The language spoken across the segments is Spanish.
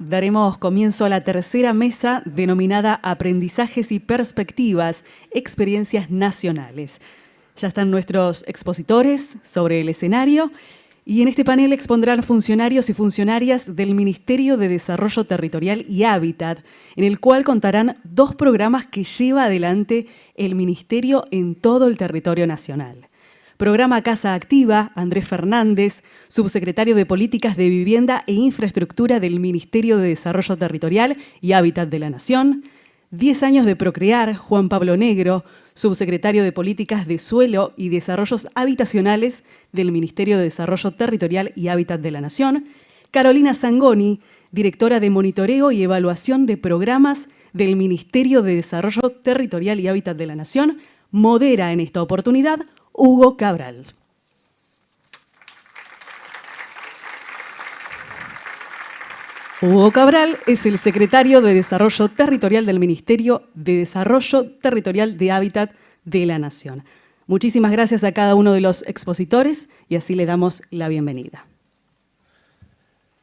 daremos comienzo a la tercera mesa denominada Aprendizajes y Perspectivas, Experiencias Nacionales. Ya están nuestros expositores sobre el escenario y en este panel expondrán funcionarios y funcionarias del Ministerio de Desarrollo Territorial y Hábitat, en el cual contarán 2 programas que lleva adelante el Ministerio en todo el territorio nacional. Programa Casa Activa, Andrés Fernández, subsecretario de Políticas de Vivienda e Infraestructura del Ministerio de Desarrollo Territorial y Hábitat de la Nación. 10 años de Procrear, Juan Pablo Negro, subsecretario de Políticas de Suelo y Desarrollos Habitacionales del Ministerio de Desarrollo Territorial y Hábitat de la Nación. Carolina Zangoni, directora de Monitoreo y Evaluación de Programas del Ministerio de Desarrollo Territorial y Hábitat de la Nación, modera en esta oportunidad Hugo Cabral. Hugo Cabral es el secretario de Desarrollo Territorial del Ministerio de Desarrollo Territorial de Hábitat de la Nación. Muchísimas gracias a cada uno de los expositores y así le damos la bienvenida.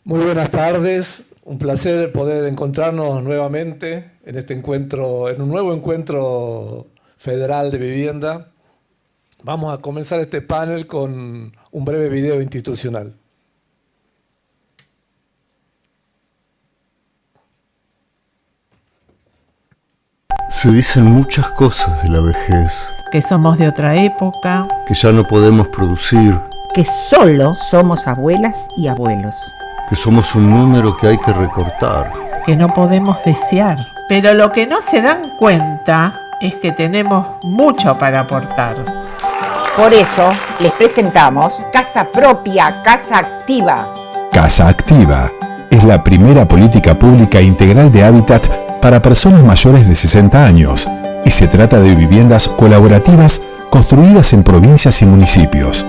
Muy buenas tardes, un placer poder encontrarnos nuevamente en este encuentro, en un nuevo encuentro federal de vivienda. Vamos a comenzar este panel con un breve video institucional. Se dicen muchas cosas de la vejez. Que somos de otra época. Que ya no podemos producir. Que solo somos abuelas y abuelos. Que somos un número que hay que recortar. Que no podemos desear. Pero lo que no se dan cuenta es que tenemos mucho para aportar. Por eso les presentamos Casa Propia, Casa Activa. Casa Activa es la primera política pública integral de hábitat para personas mayores de 60 años y se trata de viviendas colaborativas construidas en provincias y municipios.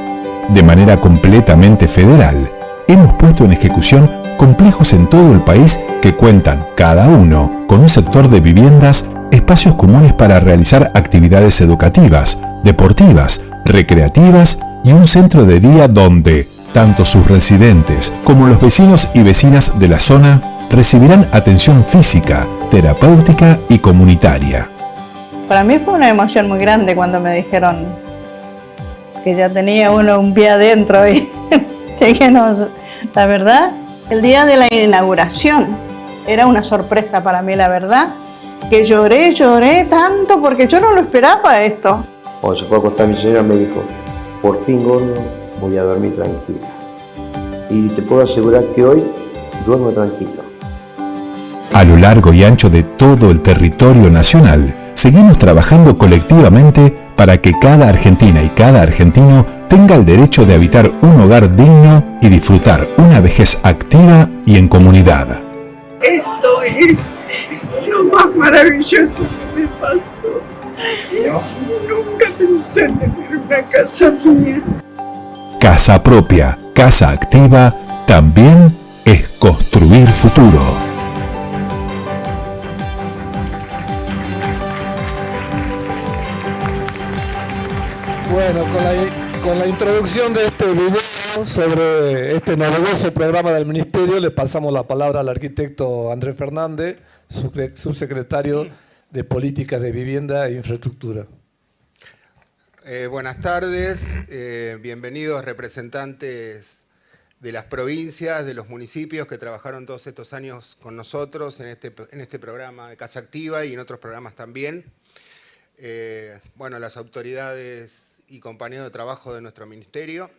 De manera completamente federal, hemos puesto en ejecución complejos en todo el país que cuentan cada uno con un sector de viviendas, espacios comunes para realizar actividades educativas, deportivas, recreativas y un centro de día donde tanto sus residentes como los vecinos y vecinas de la zona recibirán atención física, terapéutica y comunitaria. Para mí fue una emoción muy grande cuando me dijeron que ya tenía uno un pie adentro y la verdad, el día de la inauguración era una sorpresa para mí, la verdad, que lloré tanto porque yo no lo esperaba esto. Cuando se fue a acostar mi señora me dijo, por fin gordo, voy a dormir tranquila. Y te puedo asegurar que hoy duermo tranquilo. A lo largo y ancho de todo el territorio nacional, seguimos trabajando colectivamente para que cada argentina y cada argentino tenga el derecho de habitar un hogar digno y disfrutar una vejez activa y en comunidad. Esto es lo más maravilloso que me pasó. Nunca pensé en tener una casa mía. Casa Propia, Casa Activa, también es construir futuro. Bueno, con la introducción de este video sobre este novedoso programa del Ministerio, le pasamos la palabra al arquitecto Andrés Fernández, subsecretario de Políticas de Vivienda e Infraestructura. Buenas tardes, bienvenidos representantes de las provincias, de los municipios que trabajaron todos estos años con nosotros en este programa de Casa Activa y en otros programas también. Bueno, las autoridades y compañeros de trabajo de nuestro ministerio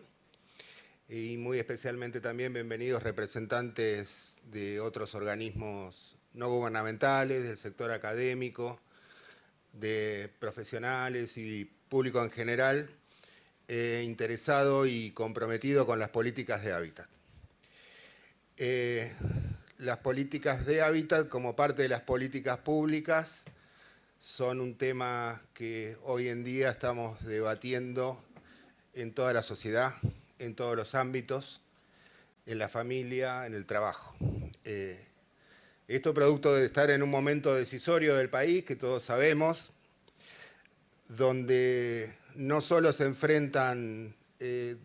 y muy especialmente también bienvenidos representantes de otros organismos no gubernamentales, del sector académico, de profesionales y público en general, interesado y comprometido con las políticas de hábitat. Las políticas de hábitat, como parte de las políticas públicas, son un tema que hoy en día estamos debatiendo en toda la sociedad, en todos los ámbitos, en la familia, en el trabajo. Esto producto de estar en un momento decisorio del país, que todos sabemos, donde no solo se enfrentan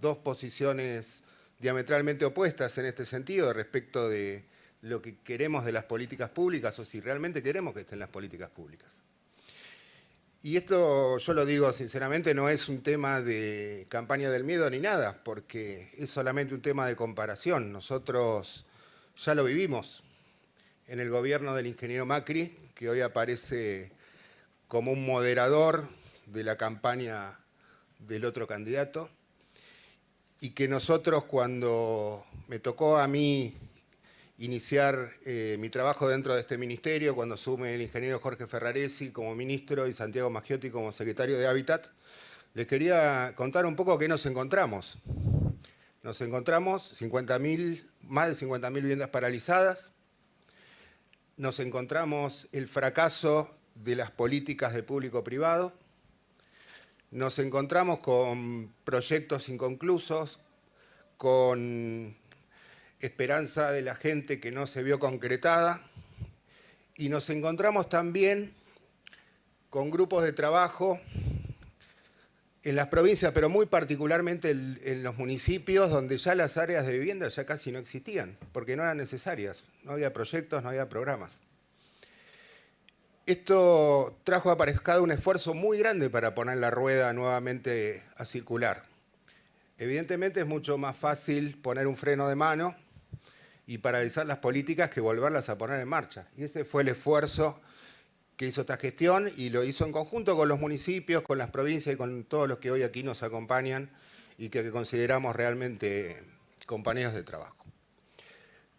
dos posiciones diametralmente opuestas en este sentido respecto de lo que queremos de las políticas públicas o si realmente queremos que estén las políticas públicas. Y esto, yo lo digo sinceramente, no es un tema de campaña del miedo ni nada, porque es solamente un tema de comparación. Nosotros ya lo vivimos en el gobierno del ingeniero Macri, que hoy aparece como un moderador de la campaña del otro candidato, y que nosotros, cuando me tocó a mí iniciar mi trabajo dentro de este ministerio, cuando asume el ingeniero Jorge Ferraresi como ministro y Santiago Maggiotti como secretario de Hábitat, les quería contar un poco qué nos encontramos. Nos encontramos más de 50.000 viviendas paralizadas, nos encontramos el fracaso de las políticas de público-privado, nos encontramos con proyectos inconclusos, con esperanza de la gente que no se vio concretada, y nos encontramos también con grupos de trabajo en las provincias, pero muy particularmente en los municipios, donde ya las áreas de vivienda ya casi no existían, porque no eran necesarias, no había proyectos, no había programas. Esto trajo aparejado un esfuerzo muy grande para poner la rueda nuevamente a circular. Evidentemente es mucho más fácil poner un freno de mano y paralizar las políticas que volverlas a poner en marcha. Y ese fue el esfuerzo que hizo esta gestión, y lo hizo en conjunto con los municipios, con las provincias y con todos los que hoy aquí nos acompañan y que consideramos realmente compañeros de trabajo.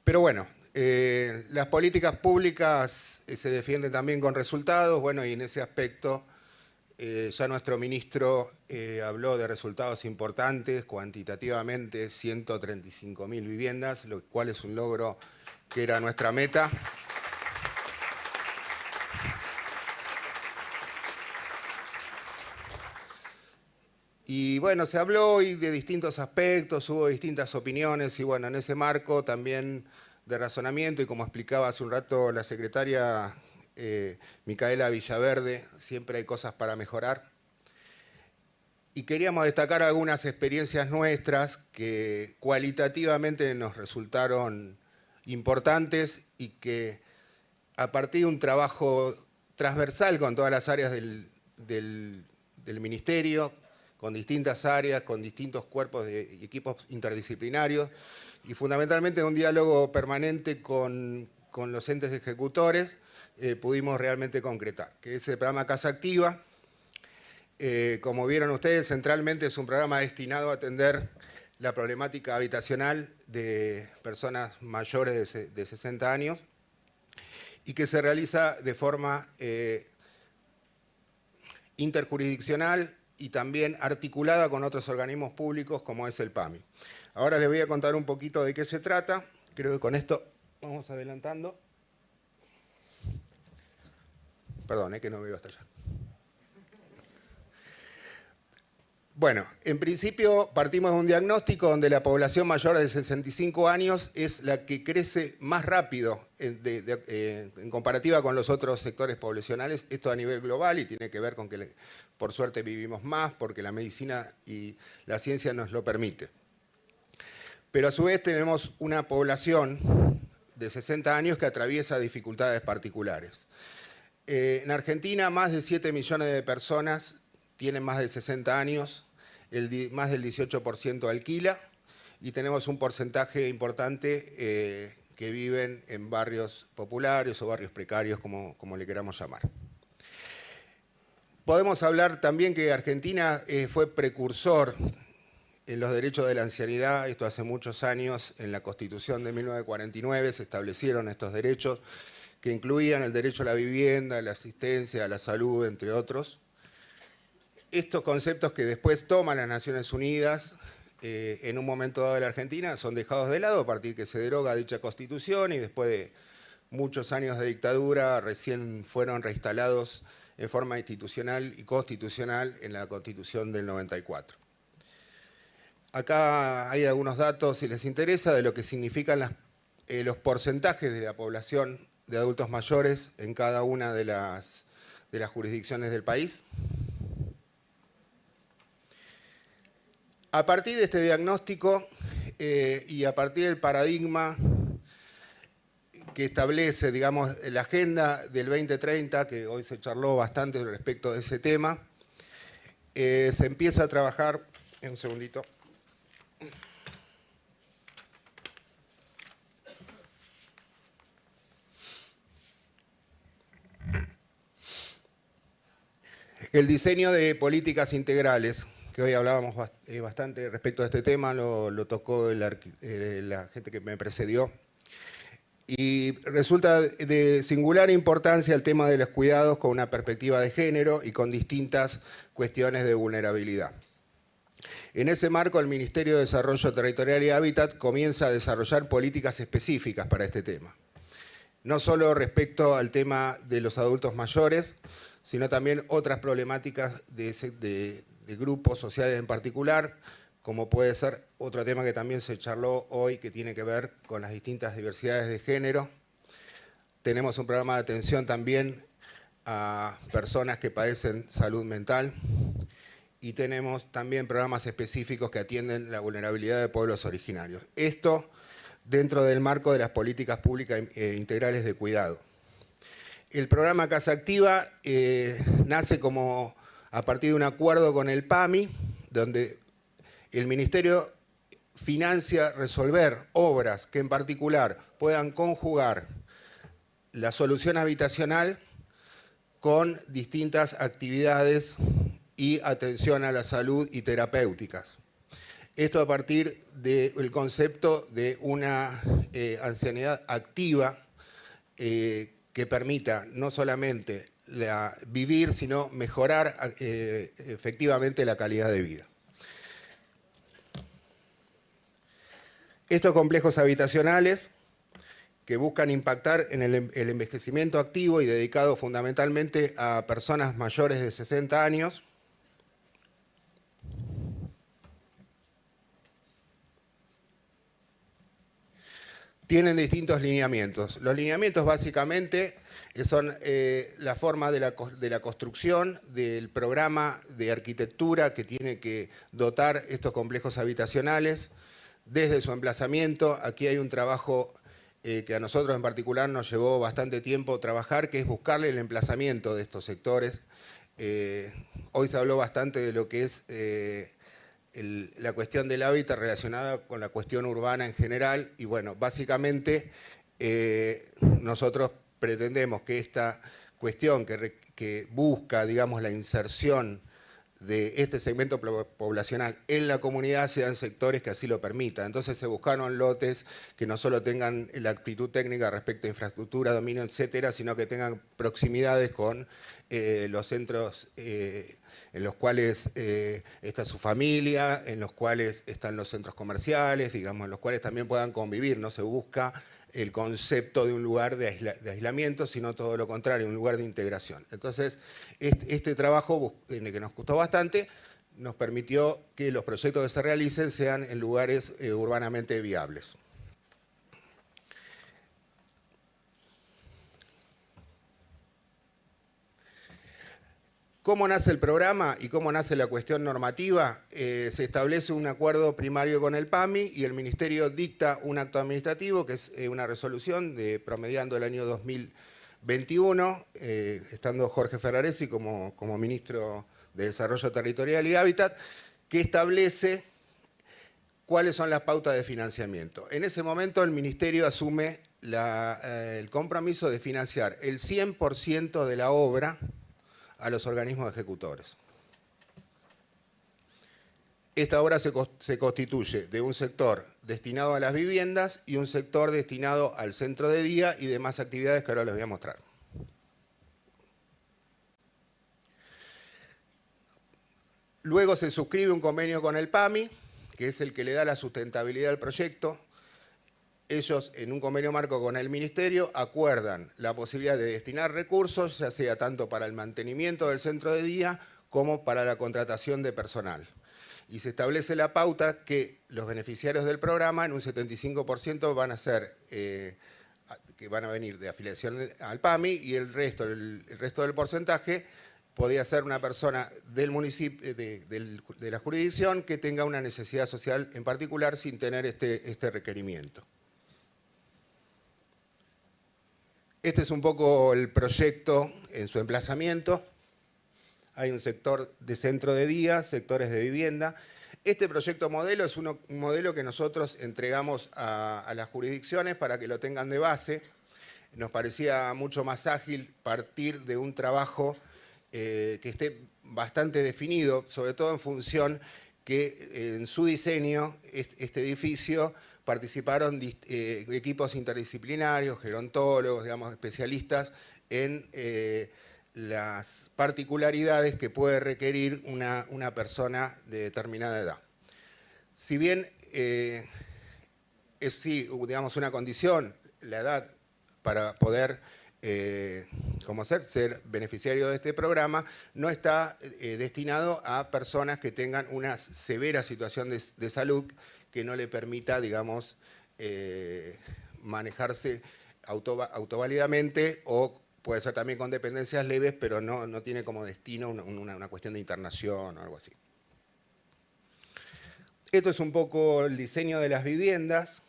Pero bueno, las políticas públicas se defienden también con resultados, bueno, y en ese aspecto ya nuestro ministro habló de resultados importantes, cuantitativamente 135.000 viviendas, lo cual es un logro que era nuestra meta. Y bueno, se habló hoy de distintos aspectos, hubo distintas opiniones, y bueno, en ese marco también de razonamiento, y como explicaba hace un rato la secretaria Micaela Villaverde, siempre hay cosas para mejorar. Y queríamos destacar algunas experiencias nuestras que cualitativamente nos resultaron importantes y que a partir de un trabajo transversal con todas las áreas del ministerio, con distintas áreas, con distintos cuerpos y equipos interdisciplinarios, y fundamentalmente un diálogo permanente con los entes ejecutores, pudimos realmente concretar, que ese programa Casa Activa, como vieron ustedes, centralmente es un programa destinado a atender la problemática habitacional de personas mayores de 60 años, y que se realiza de forma interjurisdiccional y también articulada con otros organismos públicos como es el PAMI. Ahora les voy a contar un poquito de qué se trata. Creo que con esto vamos adelantando. Perdón, que no veo hasta allá. Bueno, en principio partimos de un diagnóstico donde la población mayor de 65 años es la que crece más rápido en comparativa con los otros sectores poblacionales, esto a nivel global, y tiene que ver con que por suerte vivimos más, porque la medicina y la ciencia nos lo permite. Pero a su vez tenemos una población de 60 años que atraviesa dificultades particulares. En Argentina más de 7 millones de personas tienen más de 60 años, más del 18% alquila, y tenemos un porcentaje importante que viven en barrios populares o barrios precarios, como le queramos llamar. Podemos hablar también que Argentina fue precursor en los derechos de la ancianidad. Esto hace muchos años, en la Constitución de 1949 se establecieron estos derechos que incluían el derecho a la vivienda, a la asistencia, a la salud, entre otros. Estos conceptos que después toman las Naciones Unidas en un momento dado de la Argentina son dejados de lado a partir que se deroga dicha Constitución, y después de muchos años de dictadura recién fueron reinstalados en forma institucional y constitucional en la Constitución del 94. Acá hay algunos datos, si les interesa, de lo que significan los porcentajes de la población de adultos mayores en cada una de las jurisdicciones del país. A partir de este diagnóstico y a partir del paradigma que establece, digamos, la agenda del 2030, que hoy se charló bastante respecto de ese tema. Se empieza a trabajar, un segundito. El diseño de políticas integrales, que hoy hablábamos bastante respecto a este tema, lo tocó la gente que me precedió. Y resulta de singular importancia el tema de los cuidados con una perspectiva de género y con distintas cuestiones de vulnerabilidad. En ese marco, el Ministerio de Desarrollo Territorial y Hábitat comienza a desarrollar políticas específicas para este tema. No solo respecto al tema de los adultos mayores, sino también otras problemáticas de grupos sociales en particular, como puede ser otro tema que también se charló hoy, que tiene que ver con las distintas diversidades de género. Tenemos un programa de atención también a personas que padecen salud mental y tenemos también programas específicos que atienden la vulnerabilidad de pueblos originarios. Esto dentro del marco de las políticas públicas integrales de cuidado. El programa Casa Activa nace como a partir de un acuerdo con el PAMI, donde el Ministerio financia resolver obras que en particular puedan conjugar la solución habitacional con distintas actividades y atención a la salud y terapéuticas. Esto a partir del concepto de una ancianidad activa que permita no solamente vivir, sino mejorar efectivamente la calidad de vida. Estos complejos habitacionales que buscan impactar en el envejecimiento activo y dedicado fundamentalmente a personas mayores de 60 años, tienen distintos lineamientos. Los lineamientos básicamente son la forma de la construcción del programa de arquitectura que tiene que dotar estos complejos habitacionales desde su emplazamiento. Aquí hay un trabajo que a nosotros en particular nos llevó bastante tiempo trabajar, que es buscarle el emplazamiento de estos sectores. Hoy se habló bastante de lo que es la cuestión del hábitat relacionada con la cuestión urbana en general, y bueno, básicamente nosotros pretendemos que esta cuestión que busca, digamos, la inserción de este segmento poblacional en la comunidad sean sectores que así lo permitan. Entonces se buscaron lotes que no solo tengan la actitud técnica respecto a infraestructura, dominio, etcétera, sino que tengan proximidades con los centros en los cuales está su familia, en los cuales están los centros comerciales, digamos, en los cuales también puedan convivir. No se busca el concepto de un lugar de aislamiento, sino todo lo contrario, un lugar de integración. Entonces, este trabajo, en el que nos costó bastante, nos permitió que los proyectos que se realicen sean en lugares urbanamente viables. ¿Cómo nace el programa y cómo nace la cuestión normativa? Se establece un acuerdo primario con el PAMI y el Ministerio dicta un acto administrativo, que es una resolución promediando el año 2021, estando Jorge Ferraresi como Ministro de Desarrollo Territorial y Hábitat, que establece cuáles son las pautas de financiamiento. En ese momento el Ministerio asume el compromiso de financiar el 100% de la obra a los organismos ejecutores. Esta obra se constituye de un sector destinado a las viviendas y un sector destinado al centro de día y demás actividades que ahora les voy a mostrar. Luego se suscribe un convenio con el PAMI, que es el que le da la sustentabilidad al proyecto. Ellos, en un convenio marco con el Ministerio, acuerdan la posibilidad de destinar recursos, ya sea tanto para el mantenimiento del centro de día como para la contratación de personal. Y se establece la pauta que los beneficiarios del programa, en un 75% van a ser, que van a venir de afiliación al PAMI, y el resto del porcentaje podía ser una persona del municipio, de la jurisdicción, que tenga una necesidad social en particular sin tener este requerimiento. Este es un poco el proyecto en su emplazamiento. Hay un sector de centro de día, sectores de vivienda. Este proyecto modelo es un modelo que nosotros entregamos a las jurisdicciones para que lo tengan de base. Nos parecía mucho más ágil partir de un trabajo que esté bastante definido, sobre todo en función que en su diseño, este edificio, participaron equipos interdisciplinarios, gerontólogos, digamos, especialistas en las particularidades que puede requerir una persona de determinada edad. Si bien es sí, digamos, una condición, la edad para poder ser beneficiario de este programa, no está destinado a personas que tengan una severa situación de salud que no le permita, digamos, manejarse autoválidamente, o puede ser también con dependencias leves, pero no tiene como destino una cuestión de internación o algo así. Esto es un poco el diseño de las viviendas.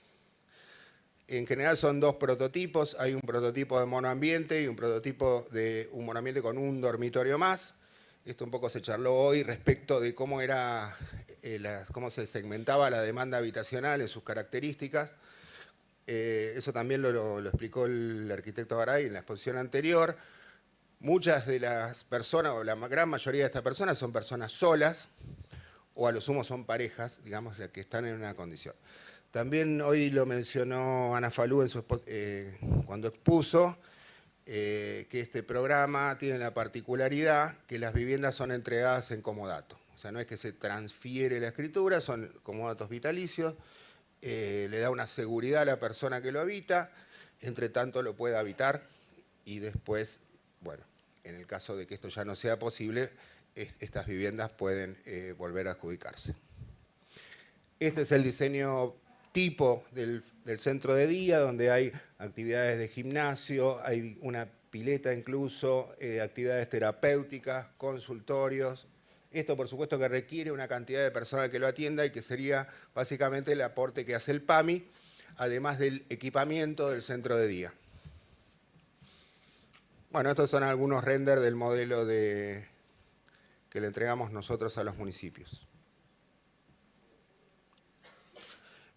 En general son dos prototipos. Hay un prototipo de monoambiente y un prototipo de un monoambiente con un dormitorio más. Esto un poco se charló hoy respecto de cómo cómo se segmentaba la demanda habitacional en sus características. Eso también lo explicó el arquitecto Garay en la exposición anterior. Muchas de las personas, o la gran mayoría de estas personas, son personas solas, o a lo sumo son parejas, digamos, las que están en una condición. También hoy lo mencionó Ana Falú cuando expuso que este programa tiene la particularidad que las viviendas son entregadas en comodato. O sea, no es que se transfiere la escritura, son comodatos vitalicios, le da una seguridad a la persona que lo habita, entre tanto lo puede habitar y después, bueno, en el caso de que esto ya no sea posible, estas viviendas pueden volver a adjudicarse. Este es el diseño tipo del centro de día, donde hay actividades de gimnasio, hay una pileta incluso, actividades terapéuticas, consultorios. Esto, por supuesto, que requiere una cantidad de personal que lo atienda y que sería básicamente el aporte que hace el PAMI, además del equipamiento del centro de día. Bueno, estos son algunos renders del modelo que le entregamos nosotros a los municipios.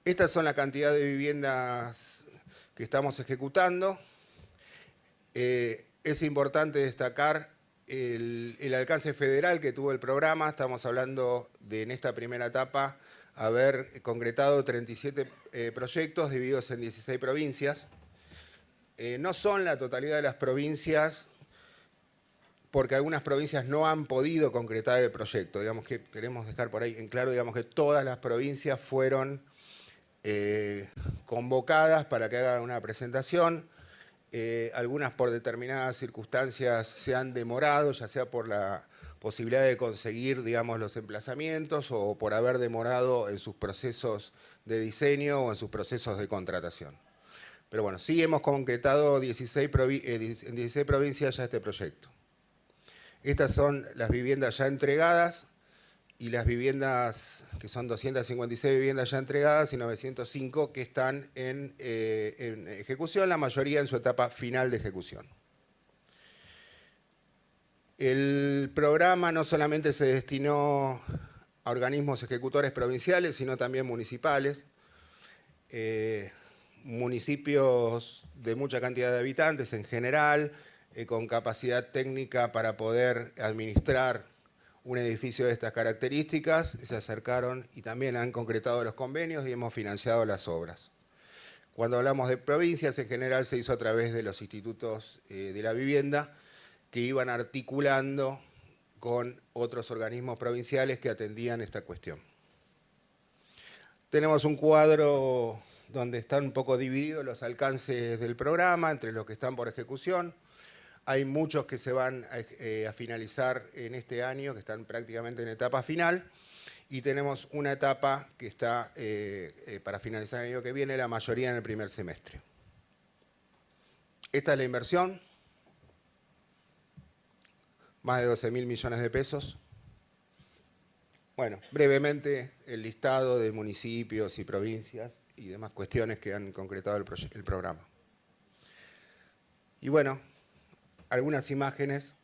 Estas son la cantidad de viviendas que estamos ejecutando. Es importante destacar el alcance federal que tuvo el programa. Estamos hablando de, en esta primera etapa, haber concretado 37 proyectos divididos en 16 provincias. No son la totalidad de las provincias, porque algunas provincias no han podido concretar el proyecto. Digamos que queremos dejar por ahí en claro, digamos, que todas las provincias fueron convocadas para que hagan una presentación. Algunas por determinadas circunstancias se han demorado, ya sea por la posibilidad de conseguir, digamos, los emplazamientos o por haber demorado en sus procesos de diseño o en sus procesos de contratación. Pero bueno, sí hemos concretado en 16 provincias ya este proyecto. Estas son las viviendas ya entregadas y las viviendas, que son 256 viviendas ya entregadas y 905 que están en ejecución, la mayoría en su etapa final de ejecución. El programa no solamente se destinó a organismos ejecutores provinciales, sino también municipales, municipios de mucha cantidad de habitantes en general, con capacidad técnica para poder administrar un edificio de estas características, se acercaron y también han concretado los convenios y hemos financiado las obras. Cuando hablamos de provincias, en general se hizo a través de los institutos de la vivienda, que iban articulando con otros organismos provinciales que atendían esta cuestión. Tenemos un cuadro donde están un poco divididos los alcances del programa entre los que están por ejecución. Hay muchos que se van a finalizar en este año, que están prácticamente en etapa final, y tenemos una etapa que está para finalizar el año que viene, la mayoría en el primer semestre. Esta es la inversión, más de 12.000 millones de pesos. Bueno, brevemente el listado de municipios y provincias y demás cuestiones que han concretado el programa. Y bueno, algunas imágenes.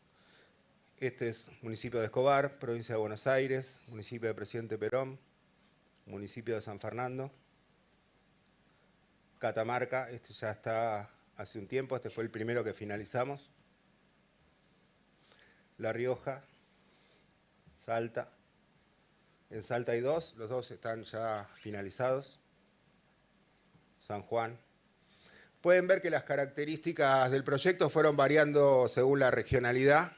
Este es municipio de Escobar, provincia de Buenos Aires, municipio de Presidente Perón, municipio de San Fernando, Catamarca, este ya está hace un tiempo, este fue el primero que finalizamos. La Rioja, Salta. En Salta hay dos, los dos están ya finalizados. San Juan. Pueden ver que las características del proyecto fueron variando según la regionalidad,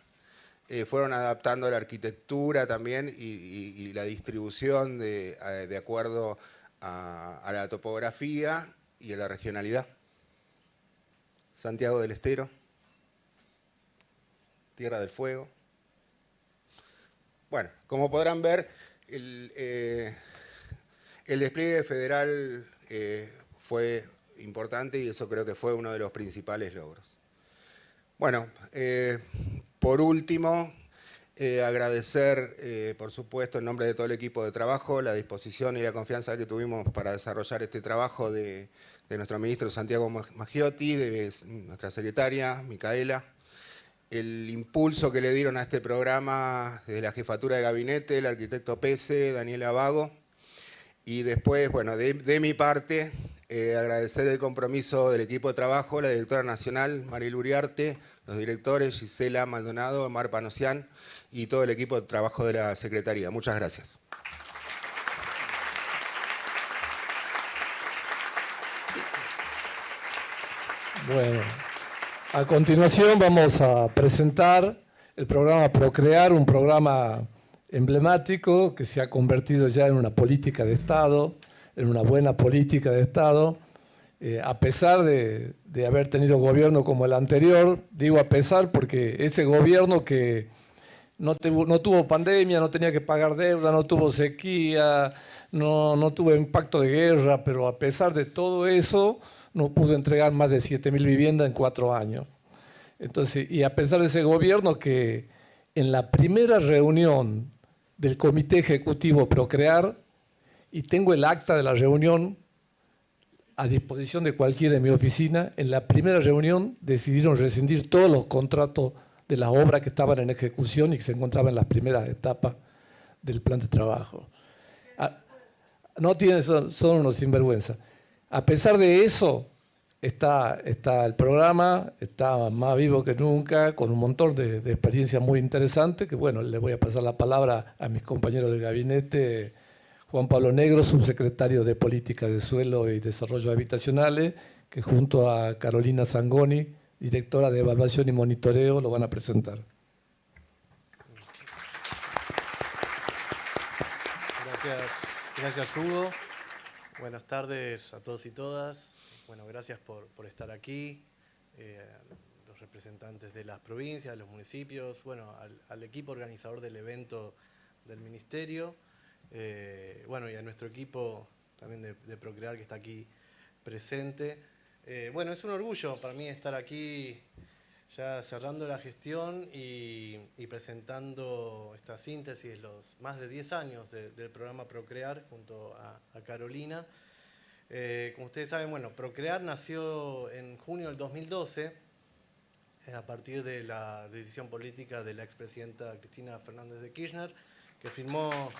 fueron adaptando la arquitectura también y la distribución de acuerdo a la topografía y a la regionalidad. Santiago del Estero, Tierra del Fuego. Bueno, como podrán ver, el despliegue federal fue importante y eso creo que fue uno de los principales logros. Bueno, por último, agradecer, por supuesto, en nombre de todo el equipo de trabajo, la disposición y la confianza que tuvimos para desarrollar este trabajo de nuestro ministro Santiago Maggiotti, de nuestra secretaria, Micaela, el impulso que le dieron a este programa desde la jefatura de gabinete, el arquitecto Pese, Daniela Vago, y después, bueno, de mi parte, agradecer el compromiso del equipo de trabajo, la directora nacional, Mariel Uriarte, los directores, Gisela Maldonado, Mar Panosian, y todo el equipo de trabajo de la Secretaría. Muchas gracias. Bueno, a continuación vamos a presentar el programa Procrear, un programa emblemático que se ha convertido ya en una política de Estado, en una buena política de Estado, a pesar de haber tenido gobierno como el anterior. Digo a pesar porque ese gobierno que no tuvo pandemia, no tenía que pagar deuda, no tuvo sequía, no tuvo impacto de guerra, pero a pesar de todo eso no pudo entregar más de 7.000 viviendas en 4 años. Entonces, y a pesar de ese gobierno que en la primera reunión del Comité Ejecutivo Procrear, y tengo el acta de la reunión a disposición de cualquiera en mi oficina, en la primera reunión decidieron rescindir todos los contratos de las obras que estaban en ejecución y que se encontraban en las primeras etapas del plan de trabajo. No tienen, son unos sinvergüenza. A pesar de eso, está el programa, está más vivo que nunca, con un montón de experiencias muy interesantes, que bueno, le voy a pasar la palabra a mis compañeros de gabinete, Juan Pablo Negro, subsecretario de Política de Suelo y Desarrollo Habitacionales, que junto a Carolina Zangoni, directora de Evaluación y Monitoreo, lo van a presentar. Gracias Hugo. Buenas tardes a todos y todas. Bueno, gracias por estar aquí, los representantes de las provincias, de los municipios, bueno, al equipo organizador del evento del Ministerio, bueno, y a nuestro equipo también de Procrear que está aquí presente. Bueno, es un orgullo para mí estar aquí ya cerrando la gestión y presentando esta síntesis de los más de 10 años del programa Procrear junto a Carolina. Como ustedes saben, bueno, Procrear nació en junio del 2012 a partir de la decisión política de la expresidenta Cristina Fernández de Kirchner, que firmó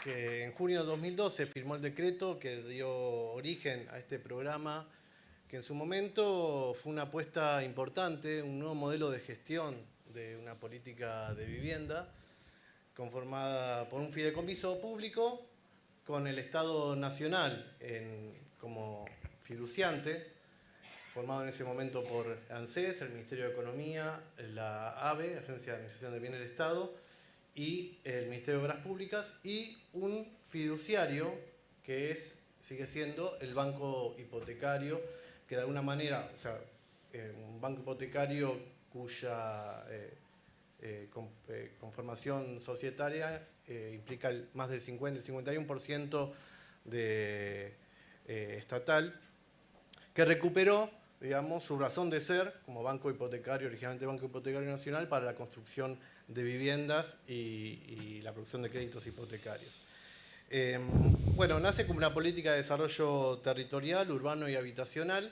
que en junio de 2012 firmó el decreto que dio origen a este programa, que en su momento fue una apuesta importante, un nuevo modelo de gestión de una política de vivienda conformada por un fideicomiso público con el Estado Nacional como fiduciante, formado en ese momento por ANSES, el Ministerio de Economía, la AVE, Agencia de Administración del Bien del Estado, y el Ministerio de Obras Públicas, y un fiduciario que sigue siendo el Banco Hipotecario, que de alguna manera, o sea, un banco hipotecario cuya conformación societaria implica más del 50, el 51% de estatal, que recuperó, digamos, su razón de ser como banco hipotecario, originalmente Banco Hipotecario Nacional, para la construcción de viviendas y la producción de créditos hipotecarios. Bueno, nace como una política de desarrollo territorial, urbano y habitacional.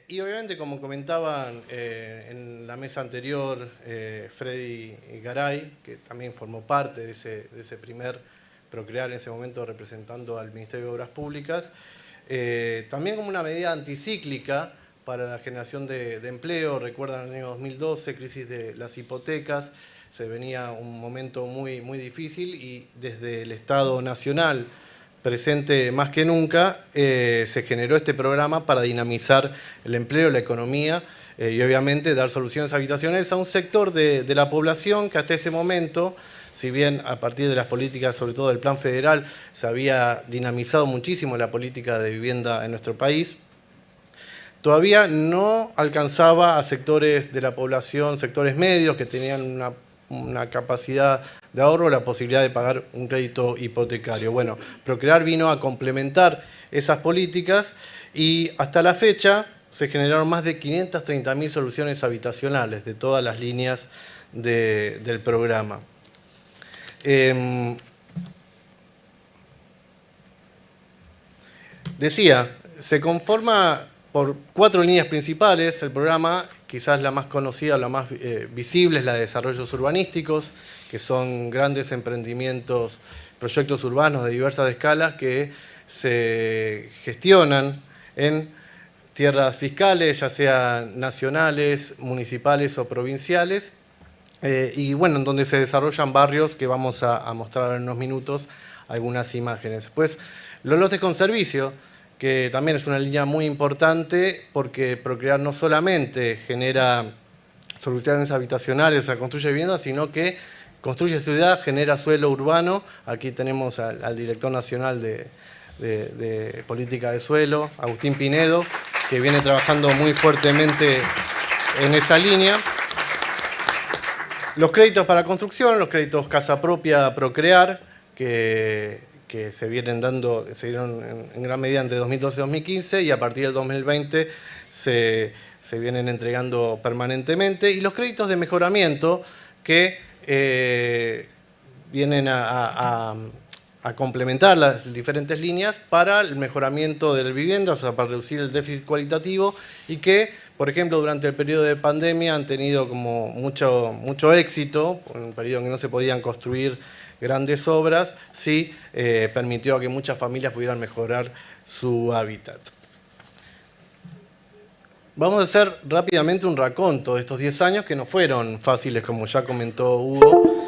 Y obviamente, como comentaban en la mesa anterior Freddy Garay, que también formó parte de ese primer Procrear, en ese momento representando al Ministerio de Obras Públicas, también como una medida anticíclica para la generación de empleo. Recuerdan el año 2012, crisis de las hipotecas, se venía un momento muy, muy difícil y desde el Estado Nacional, presente más que nunca, se generó este programa para dinamizar el empleo, la economía y obviamente dar soluciones habitacionales a un sector de la población que hasta ese momento, si bien a partir de las políticas, sobre todo del Plan Federal, se había dinamizado muchísimo la política de vivienda en nuestro país, todavía no alcanzaba a sectores de la población, sectores medios que tenían una capacidad de ahorro, la posibilidad de pagar un crédito hipotecario. Bueno, Procrear vino a complementar esas políticas y hasta la fecha se generaron más de 530.000 soluciones habitacionales de todas las líneas del programa. Decía, se conforma por 4 líneas principales el programa. Quizás la más conocida, la más visible es la de desarrollos urbanísticos, que son grandes emprendimientos, proyectos urbanos de diversas escalas que se gestionan en tierras fiscales, ya sean nacionales, municipales o provinciales, y bueno, en donde se desarrollan barrios que vamos a mostrar en unos minutos algunas imágenes. Después, los lotes con servicio, que también es una línea muy importante porque Procrear no solamente genera soluciones habitacionales, o sea, construye viviendas, sino que construye ciudad, genera suelo urbano. Aquí tenemos al director nacional de política de suelo, Agustín Pinedo, que viene trabajando muy fuertemente en esa línea. Los créditos para construcción, los créditos Casa Propia Procrear, que se vienen dando, se dieron en gran medida entre 2012 y 2015 y a partir del 2020 se vienen entregando permanentemente. Y los créditos de mejoramiento que vienen a complementar las diferentes líneas para el mejoramiento de la vivienda, o sea, para reducir el déficit cualitativo y que, por ejemplo, durante el periodo de pandemia han tenido como mucho éxito, en un periodo en que no se podían construir grandes obras, sí permitió que muchas familias pudieran mejorar su hábitat. Vamos a hacer rápidamente un raconto de estos 10 años que no fueron fáciles, como ya comentó Hugo.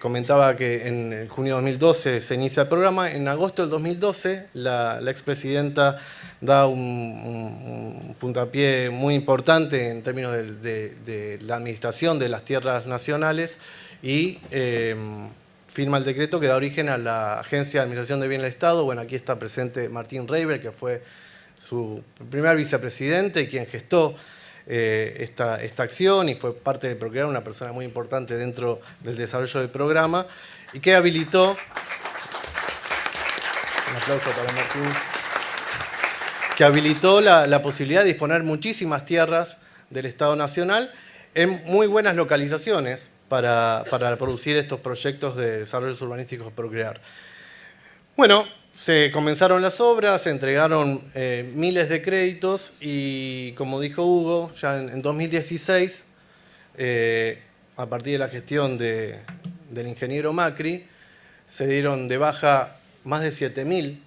Comentaba que en junio de 2012 se inicia el programa. En agosto del 2012 la expresidenta da un puntapié muy importante en términos de la administración de las tierras nacionales y firma el decreto que da origen a la Agencia de Administración de Bienes del Estado. Bueno, aquí está presente Martín Reiber, que fue su primer vicepresidente y quien gestó esta acción y fue parte de Procrear, una persona muy importante dentro del desarrollo del programa y que habilitó, un aplauso para Martín, que habilitó la posibilidad de disponer muchísimas tierras del Estado Nacional en muy buenas localizaciones para producir estos proyectos de desarrollos urbanísticos Procrear. Bueno, se comenzaron las obras, se entregaron miles de créditos y, como dijo Hugo, ya en 2016, a partir de la gestión del ingeniero Macri, se dieron de baja más de 7.000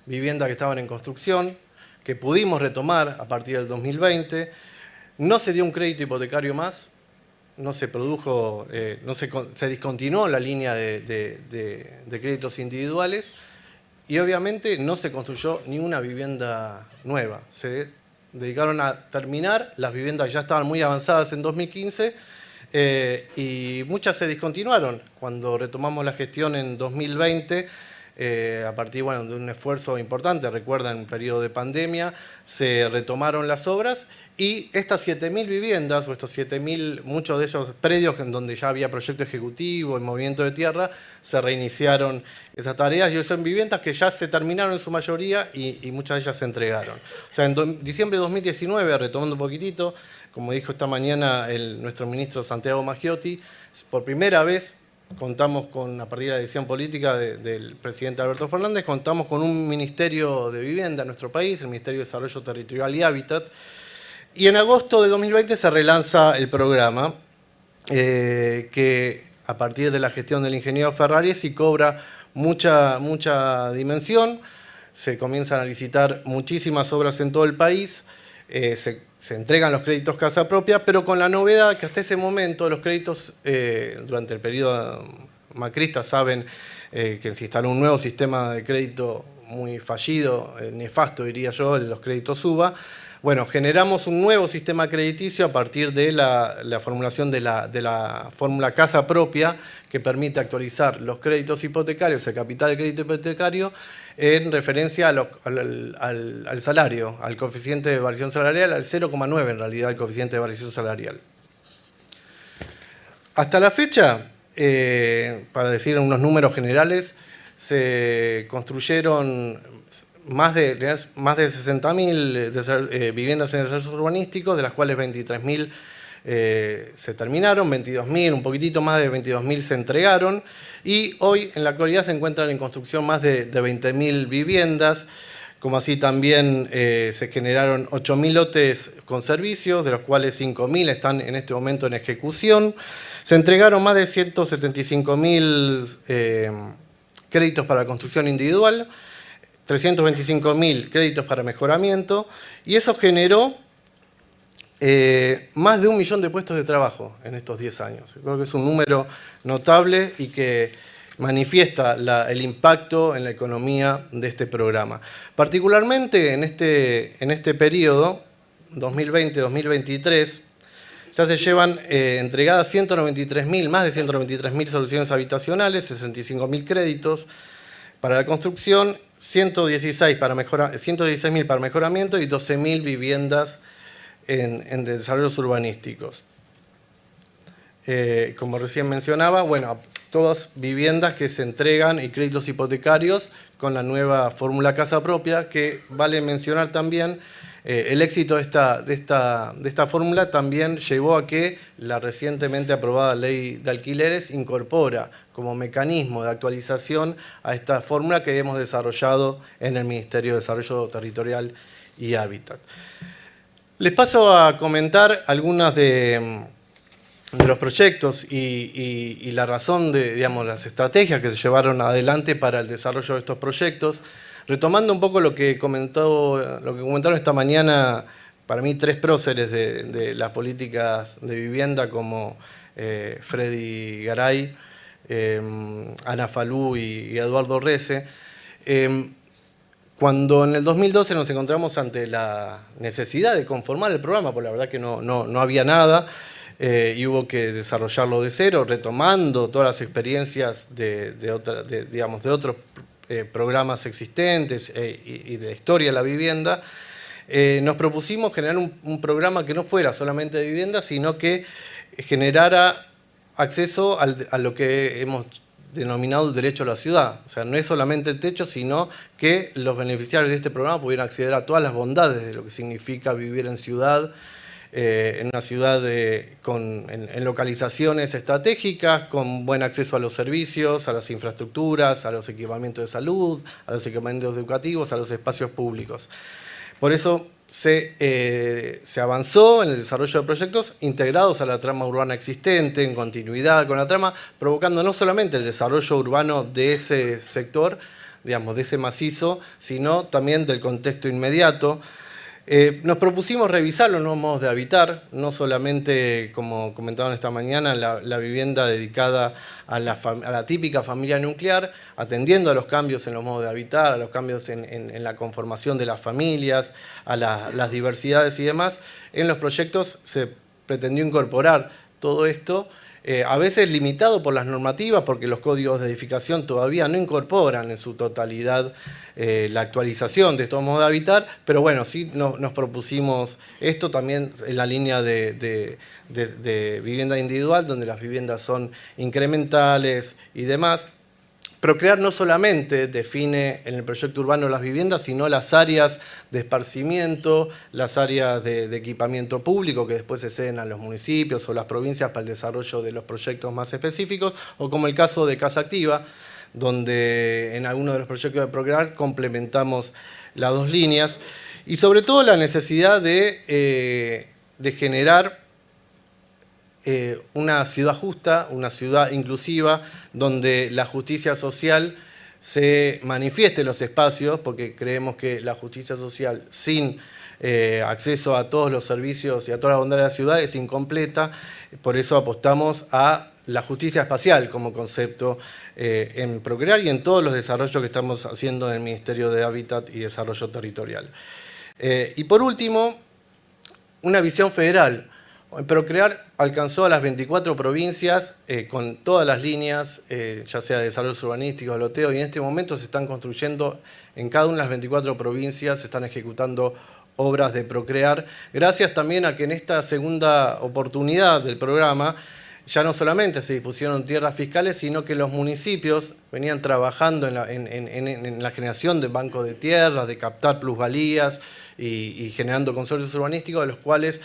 viviendas que estaban en construcción, que pudimos retomar a partir del 2020. No se dio un crédito hipotecario más, no se produjo, se discontinuó la línea de créditos individuales y obviamente no se construyó ninguna vivienda nueva. Se dedicaron a terminar las viviendas que ya estaban muy avanzadas en 2015 y muchas se discontinuaron. Cuando retomamos la gestión en 2020, a partir de un esfuerzo importante, recuerdan, en el periodo de pandemia, se retomaron las obras y estas 7.000 viviendas, o estos 7.000, muchos de ellos predios en donde ya había proyecto ejecutivo, el movimiento de tierra, se reiniciaron esas tareas y son viviendas que ya se terminaron en su mayoría y muchas de ellas se entregaron. O sea, en diciembre de 2019, retomando un poquitito, como dijo esta mañana nuestro ministro Santiago Maggiotti, por primera vez contamos con, a partir de la decisión política del presidente Alberto Fernández, contamos con un Ministerio de Vivienda en nuestro país, el Ministerio de Desarrollo Territorial y Hábitat, y en agosto de 2020 se relanza el programa, que a partir de la gestión del ingeniero Ferrariesi cobra mucha dimensión, se comienzan a licitar muchísimas obras en todo el país, se entregan los créditos casa propia, pero con la novedad que hasta ese momento los créditos, durante el periodo macrista, saben que se instaló un nuevo sistema de crédito muy fallido, nefasto diría yo, los créditos UBA. Bueno, generamos un nuevo sistema crediticio a partir de la formulación de la fórmula casa propia, que permite actualizar los créditos hipotecarios, el capital del crédito hipotecario, en referencia al salario, al coeficiente de variación salarial, al 0,9 en realidad el coeficiente de variación salarial. Hasta la fecha, para decir unos números generales, se construyeron más de 60.000 viviendas en desarrollo urbanístico, de las cuales 23.000 se terminaron, 22.000, un poquitito más de 22.000 se entregaron, y hoy en la actualidad se encuentran en construcción más de 20.000 viviendas, como así también se generaron 8.000 lotes con servicios, de los cuales 5.000 están en este momento en ejecución. Se entregaron más de 175.000 créditos para construcción individual, 325.000 créditos para mejoramiento, y eso generó más de 1 millón de puestos de trabajo en estos 10 años. Creo que es un número notable y que manifiesta el impacto en la economía de este programa. Particularmente en este periodo, 2020-2023, ya se llevan entregadas más de 193.000 soluciones habitacionales, 65.000 créditos para la construcción, 116.000 para mejoramiento y 12.000 viviendas en desarrollos urbanísticos. Como recién mencionaba, bueno, todas viviendas que se entregan y créditos hipotecarios con la nueva fórmula casa propia, que vale mencionar también, el éxito de esta fórmula también llevó a que la recientemente aprobada ley de alquileres incorpora como mecanismo de actualización a esta fórmula que hemos desarrollado en el Ministerio de Desarrollo Territorial y Hábitat. Les paso a comentar algunas de los proyectos y la razón de, digamos, las estrategias que se llevaron adelante para el desarrollo de estos proyectos, retomando un poco lo que comentaron esta mañana, para mí 3 próceres de las políticas de vivienda como Freddy Garay, Ana Falú y Eduardo Rece. Cuando en el 2012 nos encontramos ante la necesidad de conformar el programa, porque la verdad que no había nada, y hubo que desarrollarlo de cero, retomando todas las experiencias de otros programas existentes y de la historia de la vivienda, nos propusimos generar un programa que no fuera solamente de vivienda, sino que generara acceso a lo que hemos denominado el derecho a la ciudad. O sea, no es solamente el techo, sino que los beneficiarios de este programa pudieran acceder a todas las bondades de lo que significa vivir en ciudad, en una ciudad en localizaciones estratégicas, con buen acceso a los servicios, a las infraestructuras, a los equipamientos de salud, a los equipamientos educativos, a los espacios públicos. Por eso se avanzó en el desarrollo de proyectos integrados a la trama urbana existente, en continuidad con la trama, provocando no solamente el desarrollo urbano de ese sector, digamos, de ese macizo, sino también del contexto inmediato. Nos propusimos revisar los nuevos modos de habitar, no solamente, como comentaban esta mañana, la vivienda dedicada a la típica familia nuclear, atendiendo a los cambios en los modos de habitar, a los cambios en la conformación de las familias, a las diversidades y demás. En los proyectos se pretendió incorporar todo esto, a veces limitado por las normativas, porque los códigos de edificación todavía no incorporan en su totalidad la actualización de estos modos de habitar, pero bueno, sí nos propusimos esto también en la línea de vivienda individual, donde las viviendas son incrementales y demás. Procrear no solamente define en el proyecto urbano las viviendas, sino las áreas de esparcimiento, las áreas de equipamiento público que después se ceden a los municipios o las provincias para el desarrollo de los proyectos más específicos, o como el caso de Casa Activa, donde en algunos de los proyectos de Procrear complementamos las dos líneas, y sobre todo la necesidad de generar una ciudad justa, una ciudad inclusiva, donde la justicia social se manifieste en los espacios, porque creemos que la justicia social sin acceso a todos los servicios y a toda la bondad de la ciudad es incompleta. Por eso apostamos a la justicia espacial como concepto en Procrear y en todos los desarrollos que estamos haciendo en el Ministerio de Hábitat y Desarrollo Territorial. Y por último, una visión federal. Procrear alcanzó a las 24 provincias con todas las líneas, ya sea de desarrollo urbanístico, de loteo, y en este momento se están construyendo en cada una de las 24 provincias, se están ejecutando obras de Procrear, gracias también a que en esta segunda oportunidad del programa ya no solamente se dispusieron tierras fiscales, sino que los municipios venían trabajando en la generación de bancos de tierras, de captar plusvalías y generando consorcios urbanísticos, de los cuales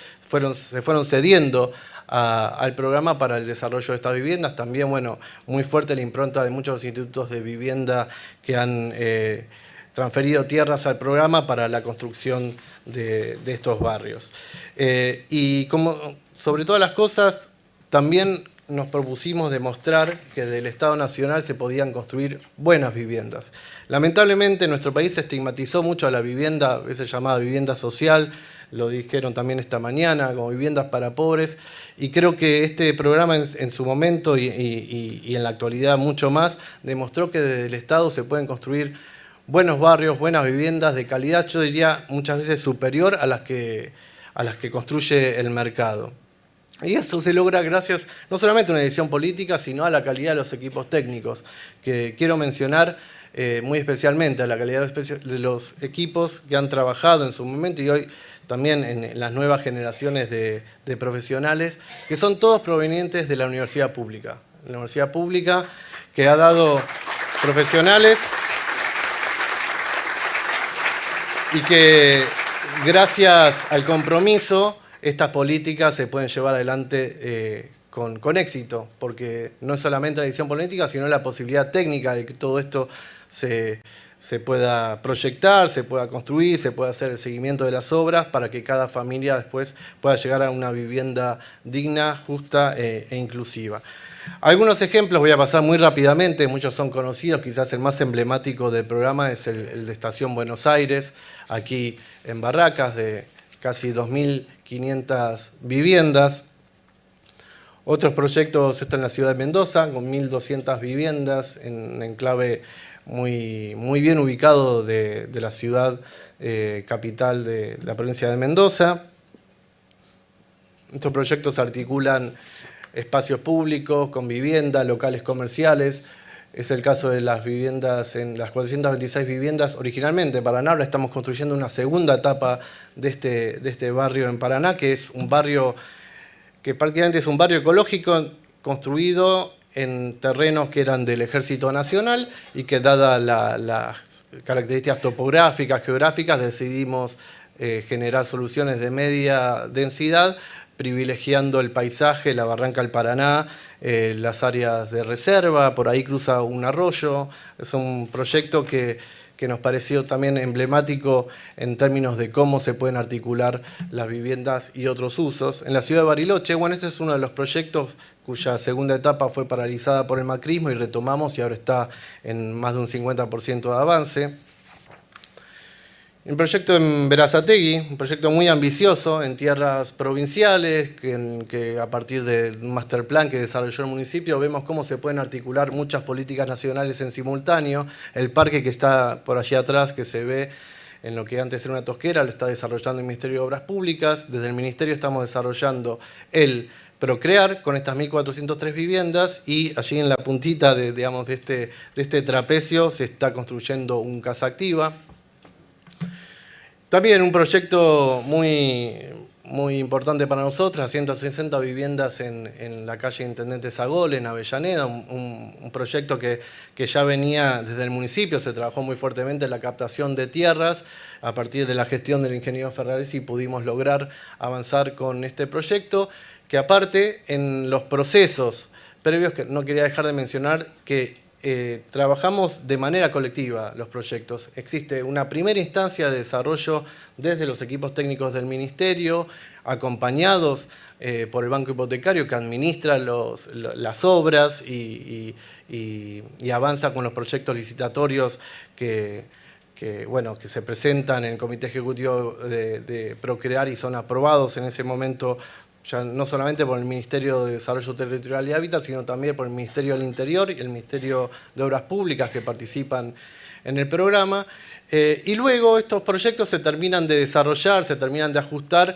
se fueron cediendo al programa para el desarrollo de estas viviendas. También, bueno, muy fuerte la impronta de muchos institutos de vivienda que han transferido tierras al programa para la construcción de estos barrios. Y como sobre todas las cosas, también nos propusimos demostrar que del Estado Nacional se podían construir buenas viviendas. Lamentablemente en nuestro país se estigmatizó mucho a la vivienda, a veces llamada vivienda social, lo dijeron también esta mañana, como viviendas para pobres, y creo que este programa en su momento y en la actualidad mucho más, demostró que desde el Estado se pueden construir buenos barrios, buenas viviendas de calidad, yo diría muchas veces superior a las que construye el mercado. Y eso se logra gracias no solamente a una decisión política, sino a la calidad de los equipos técnicos, que quiero mencionar muy especialmente a la calidad de los equipos que han trabajado en su momento y hoy también en las nuevas generaciones de profesionales, que son todos provenientes de la universidad pública. La universidad pública que ha dado profesionales y que gracias al compromiso estas políticas se pueden llevar adelante con éxito, porque no es solamente la decisión política, sino la posibilidad técnica de que todo esto se pueda proyectar, se pueda construir, se pueda hacer el seguimiento de las obras para que cada familia después pueda llegar a una vivienda digna, justa e inclusiva. Algunos ejemplos voy a pasar muy rápidamente, muchos son conocidos, quizás el más emblemático del programa es el de Estación Buenos Aires, aquí en Barracas, de casi 2.500 viviendas. Otros proyectos, esto en la ciudad de Mendoza, con 1.200 viviendas, en un enclave muy bien ubicado de la ciudad capital de la provincia de Mendoza. Estos proyectos articulan espacios públicos con vivienda, locales comerciales. Es el caso de las viviendas, en las 426 viviendas originalmente en Paraná. Ahora estamos construyendo una segunda etapa de este barrio en Paraná, que es un barrio que prácticamente es un barrio ecológico construido en terrenos que eran del Ejército Nacional y que dadas las características topográficas, geográficas, decidimos generar soluciones de media densidad, privilegiando el paisaje, la barranca del Paraná, las áreas de reserva, por ahí cruza un arroyo. Es un proyecto que nos pareció también emblemático en términos de cómo se pueden articular las viviendas y otros usos. En la ciudad de Bariloche, bueno, este es uno de los proyectos cuya segunda etapa fue paralizada por el macrismo y retomamos y ahora está en más de un 50% de avance. Un proyecto en Berazategui, un proyecto muy ambicioso en tierras provinciales, que a partir del master plan que desarrolló el municipio vemos cómo se pueden articular muchas políticas nacionales en simultáneo. El parque que está por allí atrás, que se ve en lo que antes era una tosquera, lo está desarrollando el Ministerio de Obras Públicas. Desde el Ministerio estamos desarrollando el Procrear con estas 1.403 viviendas y allí en la puntita de este trapecio se está construyendo un Casa Activa. También un proyecto muy muy importante para nosotros, 160 viviendas en la calle Intendente Sagol, en Avellaneda, un proyecto que ya venía desde el municipio, se trabajó muy fuertemente en la captación de tierras. A partir de la gestión del ingeniero Ferraresi pudimos lograr avanzar con este proyecto, que aparte en los procesos previos, que no quería dejar de mencionar que trabajamos de manera colectiva los proyectos. Existe una primera instancia de desarrollo desde los equipos técnicos del Ministerio, acompañados por el Banco Hipotecario, que administra las obras y avanza con los proyectos licitatorios que se presentan en el Comité Ejecutivo de Procrear y son aprobados en ese momento, ya no solamente por el Ministerio de Desarrollo Territorial y Hábitat, sino también por el Ministerio del Interior y el Ministerio de Obras Públicas, que participan en el programa. Y luego estos proyectos se terminan de desarrollar, se terminan de ajustar,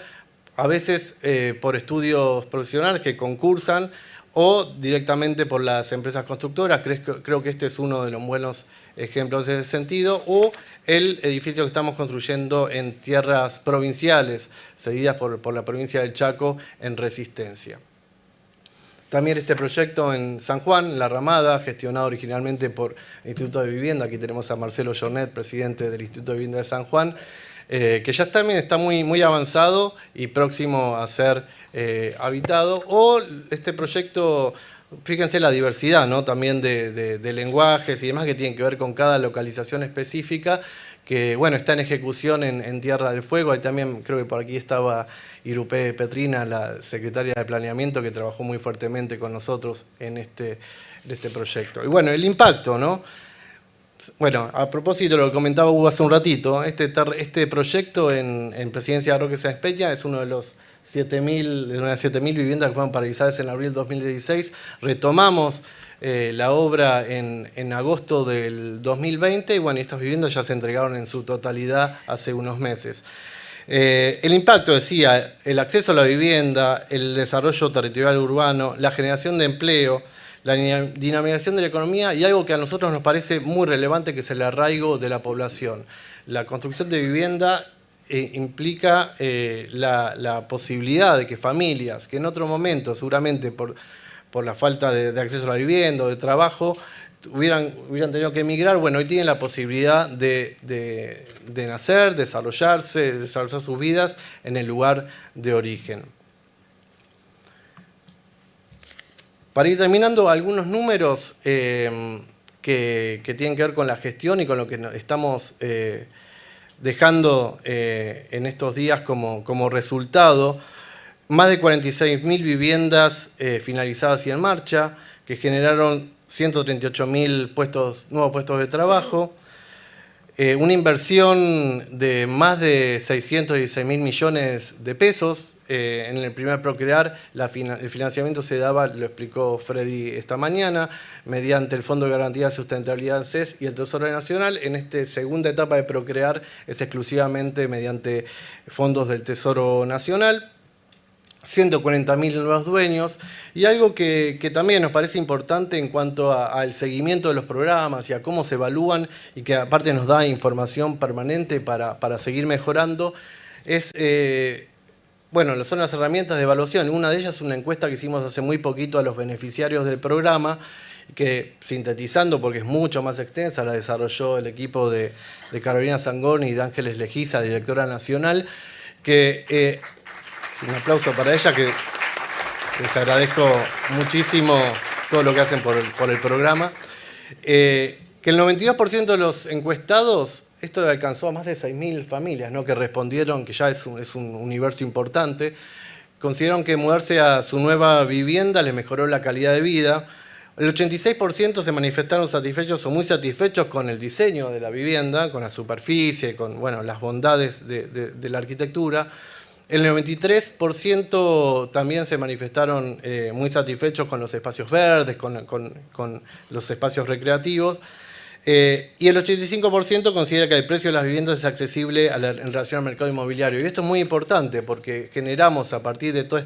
a veces por estudios profesionales que concursan o directamente por las empresas constructoras. Creo que este es uno de los buenos ejemplos en ese sentido, o el edificio que estamos construyendo en tierras provinciales, cedidas por la provincia del Chaco en Resistencia. También este proyecto en San Juan, La Ramada, gestionado originalmente por el Instituto de Vivienda. Aquí tenemos a Marcelo Jornet, presidente del Instituto de Vivienda de San Juan, que ya también está muy avanzado y próximo a ser habitado. O este proyecto, fíjense la diversidad, ¿no? También de lenguajes y demás que tienen que ver con cada localización específica, que está en ejecución en Tierra del Fuego. Ahí también creo que por aquí estaba Irupé Petrina, la secretaria de Planeamiento, que trabajó muy fuertemente con nosotros en este proyecto. Y el impacto, ¿no? A propósito de lo que comentaba Hugo hace un ratito, este proyecto en Presidencia de Roque Sáenz Peña es uno de los 7.000 viviendas que fueron paralizadas en abril de 2016. Retomamos la obra en agosto del 2020 y estas viviendas ya se entregaron en su totalidad hace unos meses. El impacto, decía, el acceso a la vivienda, el desarrollo territorial urbano, la generación de empleo, la dinamización de la economía y algo que a nosotros nos parece muy relevante, que es el arraigo de la población. La construcción de vivienda implica la posibilidad de que familias que en otro momento, seguramente por la falta de acceso a la vivienda o de trabajo, hubieran tenido que emigrar, hoy tienen la posibilidad de nacer, desarrollar sus vidas en el lugar de origen. Para ir terminando, algunos números que tienen que ver con la gestión y con lo que estamos dejando en estos días como resultado. Más de 46.000 viviendas finalizadas y en marcha, que generaron 138.000 nuevos puestos de trabajo, una inversión de más de 616.000 millones de pesos. En el primer Procrear el financiamiento se daba, lo explicó Freddy esta mañana, mediante el Fondo de Garantía de Sustentabilidad CES y el Tesoro Nacional. En esta segunda etapa de Procrear es exclusivamente mediante fondos del Tesoro Nacional. 140.000 nuevos dueños, y algo que también nos parece importante en cuanto al seguimiento de los programas y a cómo se evalúan, y que aparte nos da información permanente para seguir mejorando, son las herramientas de evaluación. Una de ellas es una encuesta que hicimos hace muy poquito a los beneficiarios del programa, que, sintetizando porque es mucho más extensa, la desarrolló el equipo de Carolina Sangoni y de Ángeles Legiza, directora nacional, que... un aplauso para ella, que les agradezco muchísimo todo lo que hacen por el programa. Que el 92% de los encuestados, esto alcanzó a más de 6.000 familias, ¿no?, que respondieron, que ya es un universo importante, consideraron que mudarse a su nueva vivienda les mejoró la calidad de vida. El 86% se manifestaron satisfechos o muy satisfechos con el diseño de la vivienda, con la superficie, con las bondades de la arquitectura. El 93% también se manifestaron muy satisfechos con los espacios verdes, con los espacios recreativos. Y el 85% considera que el precio de las viviendas es accesible en relación al mercado inmobiliario. Y esto es muy importante porque generamos, a partir de toda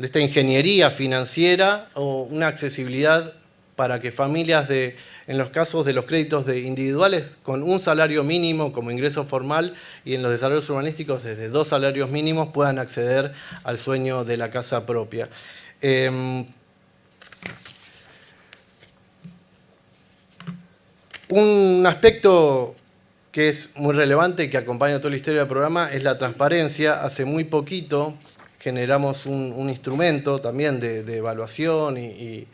esta ingeniería financiera, una accesibilidad para que familias de en los casos de los créditos de individuales con un salario mínimo como ingreso formal y en los desarrollos urbanísticos desde 2 salarios mínimos puedan acceder al sueño de la casa propia. Un aspecto que es muy relevante y que acompaña toda la historia del programa es la transparencia. Hace muy poquito generamos un instrumento también de evaluación y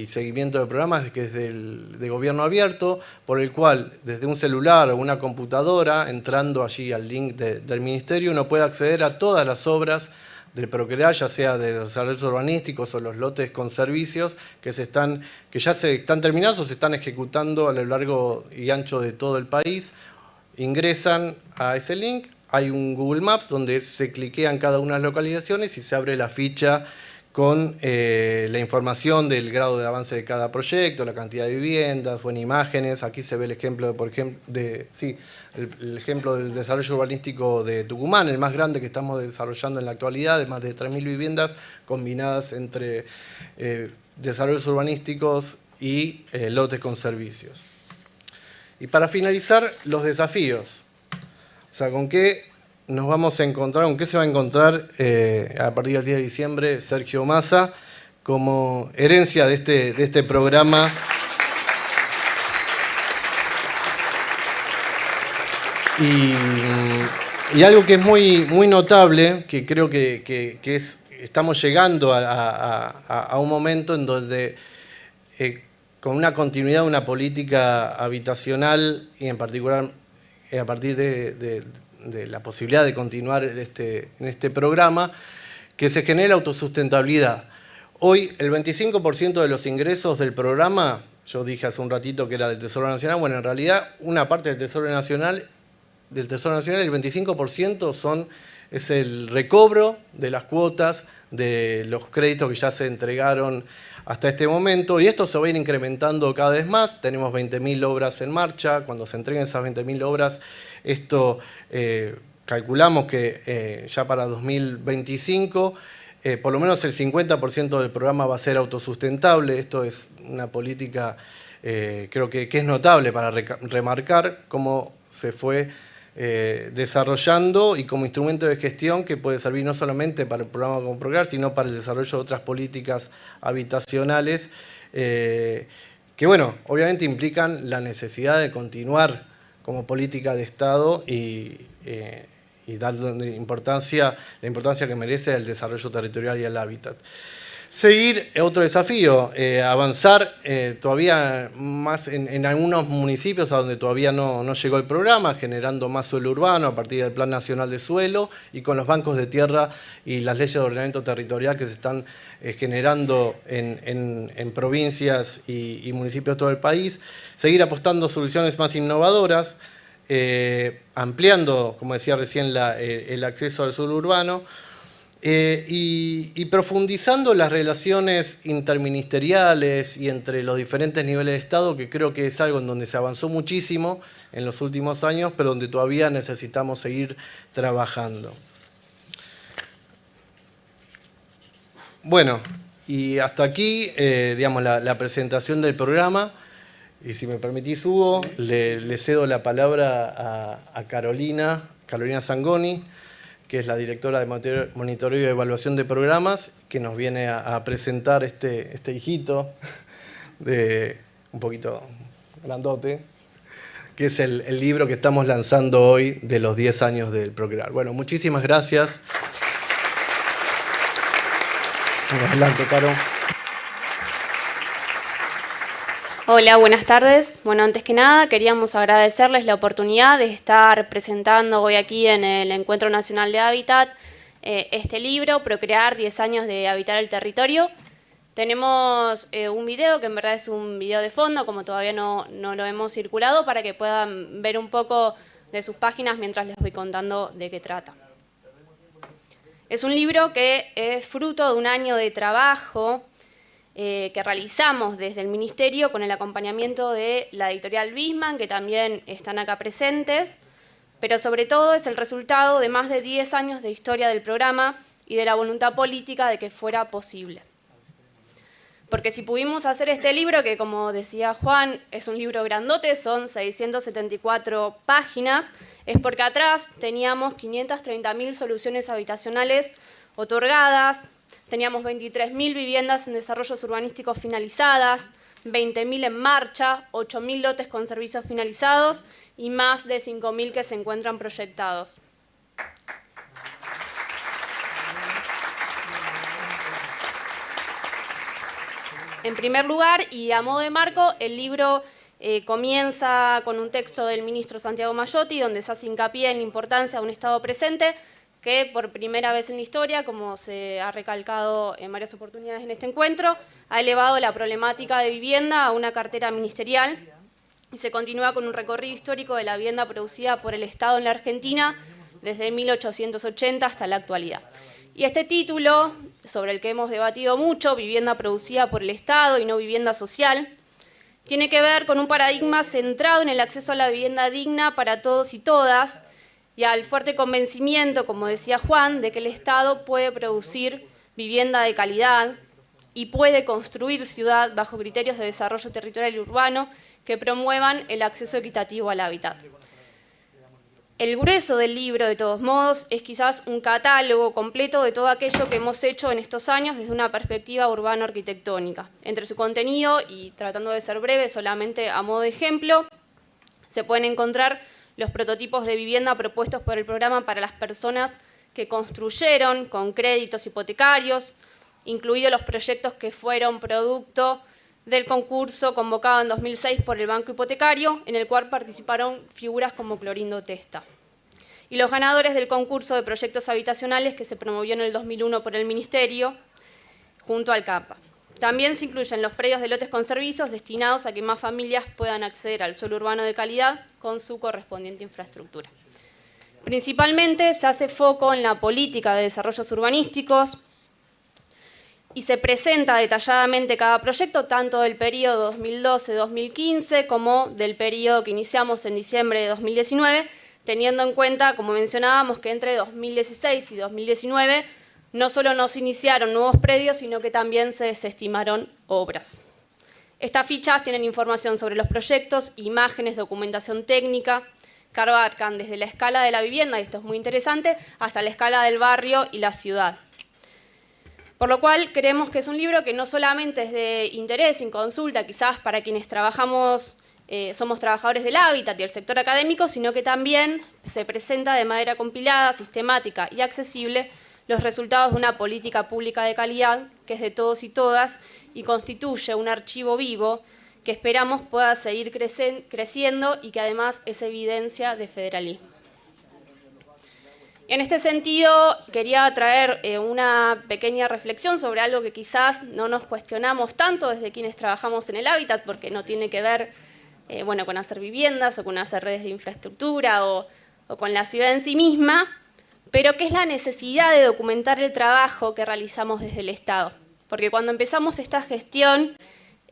seguimiento de programas que es de gobierno abierto, por el cual desde un celular o una computadora, entrando allí al link del ministerio, uno puede acceder a todas las obras del Procrear, ya sea de los desarrollos urbanísticos o los lotes con servicios que ya se están terminados o se están ejecutando a lo largo y ancho de todo el país. Ingresan a ese link, hay un Google Maps donde se cliquean cada una de las localizaciones y se abre la ficha con la información del grado de avance de cada proyecto, la cantidad de viviendas, o en imágenes. Aquí se ve el ejemplo, el ejemplo del desarrollo urbanístico de Tucumán, el más grande que estamos desarrollando en la actualidad, de más de 3.000 viviendas combinadas entre desarrollos urbanísticos y lotes con servicios. Y para finalizar, los desafíos. O sea, ¿con qué nos vamos a encontrar, con qué se va a encontrar a partir del 10 de diciembre Sergio Massa como herencia de este programa? Y algo que es muy notable, que creo que estamos llegando a un momento en donde con una continuidad de una política habitacional y en particular a partir de la posibilidad de continuar en este programa, que se genera autosustentabilidad. Hoy el 25% de los ingresos del programa, yo dije hace un ratito que era del Tesoro Nacional, bueno, en realidad una parte del Tesoro Nacional, el 25% es el recobro de las cuotas de los créditos que ya se entregaron hasta este momento, y esto se va a ir incrementando cada vez más. Tenemos 20.000 obras en marcha. Cuando se entreguen esas 20.000 obras, esto calculamos que ya para 2025 por lo menos el 50% del programa va a ser autosustentable. Esto es una política creo que es notable para remarcar cómo se fue desarrollando y como instrumento de gestión que puede servir no solamente para el programa como Procrear, sino para el desarrollo de otras políticas habitacionales que, bueno, obviamente implican la necesidad de continuar como política de Estado y darle la importancia que merece el desarrollo territorial y el hábitat. Seguir, otro desafío, avanzar todavía más en algunos municipios a donde todavía no llegó el programa, generando más suelo urbano a partir del Plan Nacional de Suelo y con los bancos de tierra y las leyes de ordenamiento territorial que se están generando en provincias y municipios de todo el país. Seguir apostando a soluciones más innovadoras, ampliando, como decía recién, el acceso al suelo urbano. Y profundizando las relaciones interministeriales y entre los diferentes niveles de Estado, que creo que es algo en donde se avanzó muchísimo en los últimos años, pero donde todavía necesitamos seguir trabajando. Bueno, y hasta aquí, digamos, la presentación del programa. Y si me permitís, Hugo, le cedo la palabra a Carolina Sangoni, que es la directora de Monitoreo y Evaluación de Programas, que nos viene a presentar este hijito de un poquito grandote, que es el libro que estamos lanzando hoy de los 10 años del Procrear. Bueno, muchísimas gracias. Adelante, Caro. Hola, buenas tardes. Bueno, antes que nada queríamos agradecerles la oportunidad de estar presentando hoy aquí en el Encuentro Nacional de Hábitat este libro, Procrear, 10 años de habitar el territorio. Tenemos un video que en verdad es un video de fondo, como todavía no lo hemos circulado, para que puedan ver un poco de sus páginas mientras les voy contando de qué trata. Es un libro que es fruto de un año de trabajo que realizamos desde el Ministerio con el acompañamiento de la editorial Bisman, que también están acá presentes, pero sobre todo es el resultado de más de 10 años de historia del programa y de la voluntad política de que fuera posible. Porque si pudimos hacer este libro, que como decía Juan, es un libro grandote, son 674 páginas, es porque atrás teníamos 530.000 soluciones habitacionales otorgadas, teníamos 23.000 viviendas en desarrollos urbanísticos finalizadas, 20.000 en marcha, 8.000 lotes con servicios finalizados y más de 5.000 que se encuentran proyectados. En primer lugar, y a modo de marco, el libro comienza con un texto del ministro Santiago Mayotti, donde se hace hincapié en la importancia de un Estado presente, que por primera vez en la historia, como se ha recalcado en varias oportunidades en este encuentro, ha elevado la problemática de vivienda a una cartera ministerial y se continúa con un recorrido histórico de la vivienda producida por el Estado en la Argentina desde 1880 hasta la actualidad. Y este título, sobre el que hemos debatido mucho, vivienda producida por el Estado y no vivienda social, tiene que ver con un paradigma centrado en el acceso a la vivienda digna para todos y todas, y al fuerte convencimiento, como decía Juan, de que el Estado puede producir vivienda de calidad y puede construir ciudad bajo criterios de desarrollo territorial y urbano que promuevan el acceso equitativo al hábitat. El grueso del libro, de todos modos, es quizás un catálogo completo de todo aquello que hemos hecho en estos años desde una perspectiva urbano-arquitectónica. Entre su contenido, y tratando de ser breve solamente a modo de ejemplo, se pueden encontrar los prototipos de vivienda propuestos por el programa para las personas que construyeron con créditos hipotecarios, incluidos los proyectos que fueron producto del concurso convocado en 2006 por el Banco Hipotecario, en el cual participaron figuras como Clorindo Testa. Y los ganadores del concurso de proyectos habitacionales que se promovió en el 2001 por el Ministerio, junto al CAPA. También se incluyen los predios de lotes con servicios destinados a que más familias puedan acceder al suelo urbano de calidad con su correspondiente infraestructura. Principalmente se hace foco en la política de desarrollos urbanísticos, y se presenta detalladamente cada proyecto, tanto del periodo 2012-2015 como del periodo que iniciamos en diciembre de 2019, teniendo en cuenta, como mencionábamos, que entre 2016 y 2019 no solo no se iniciaron nuevos predios, sino que también se desestimaron obras. Estas fichas tienen información sobre los proyectos, imágenes, documentación técnica, que abarcan desde la escala de la vivienda, y esto es muy interesante, hasta la escala del barrio y la ciudad. Por lo cual creemos que es un libro que no solamente es de interés, sin consulta, quizás para quienes trabajamos, somos trabajadores del hábitat y el sector académico, sino que también se presenta de manera compilada, sistemática y accesible los resultados de una política pública de calidad que es de todos y todas y constituye un archivo vivo que esperamos pueda seguir creciendo y que además es evidencia de federalismo. En este sentido, quería traer una pequeña reflexión sobre algo que quizás no nos cuestionamos tanto desde quienes trabajamos en el hábitat, porque no tiene que ver con hacer viviendas o con hacer redes de infraestructura o con la ciudad en sí misma, pero que es la necesidad de documentar el trabajo que realizamos desde el Estado. Porque cuando empezamos esta gestión,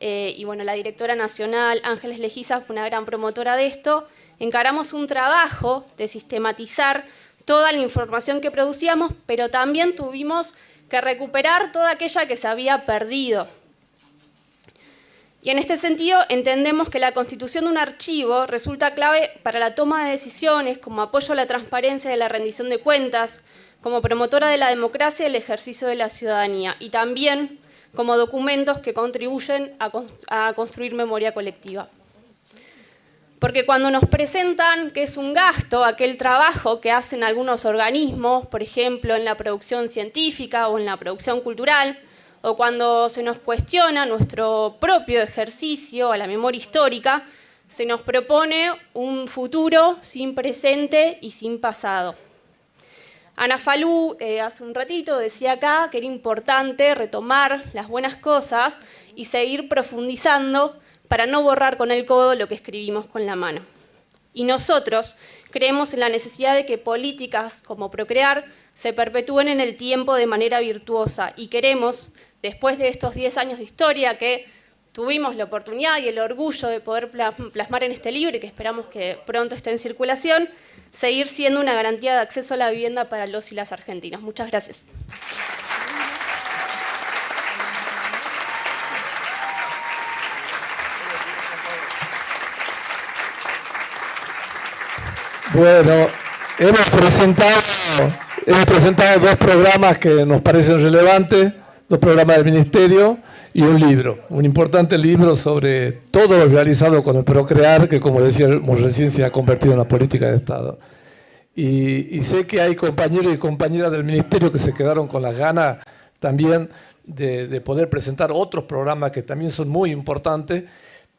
la directora nacional Ángeles Legiza fue una gran promotora de esto, encaramos un trabajo de sistematizar toda la información que producíamos, pero también tuvimos que recuperar toda aquella que se había perdido. Y en este sentido entendemos que la constitución de un archivo resulta clave para la toma de decisiones, como apoyo a la transparencia y la rendición de cuentas, como promotora de la democracia y el ejercicio de la ciudadanía, y también como documentos que contribuyen a construir memoria colectiva. Porque cuando nos presentan que es un gasto aquel trabajo que hacen algunos organismos, por ejemplo, en la producción científica o en la producción cultural, o cuando se nos cuestiona nuestro propio ejercicio a la memoria histórica, se nos propone un futuro sin presente y sin pasado. Ana Falú hace un ratito decía acá que era importante retomar las buenas cosas y seguir profundizando para no borrar con el codo lo que escribimos con la mano. Y nosotros creemos en la necesidad de que políticas como Procrear se perpetúen en el tiempo de manera virtuosa y queremos, después de estos 10 años de historia que tuvimos la oportunidad y el orgullo de poder plasmar en este libro y que esperamos que pronto esté en circulación, seguir siendo una garantía de acceso a la vivienda para los y las argentinos. Muchas gracias. Bueno, hemos presentado 2 programas que nos parecen relevantes, 2 programas del Ministerio y un libro, un importante libro sobre todo lo realizado con el Procrear, que como decíamos recién se ha convertido en una política de Estado. Y sé que hay compañeros y compañeras del Ministerio que se quedaron con las ganas también de poder presentar otros programas que también son muy importantes,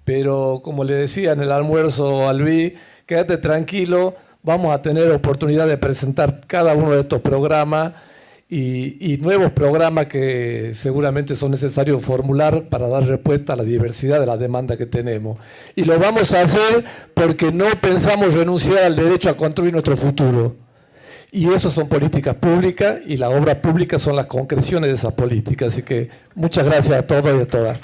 pero como le decía en el almuerzo a Luis, quédate tranquilo, vamos a tener oportunidad de presentar cada uno de estos programas y nuevos programas que seguramente son necesarios formular para dar respuesta a la diversidad de las demandas que tenemos. Y lo vamos a hacer porque no pensamos renunciar al derecho a construir nuestro futuro. Y eso son políticas públicas y las obras públicas son las concreciones de esas políticas. Así que muchas gracias a todos y a todas.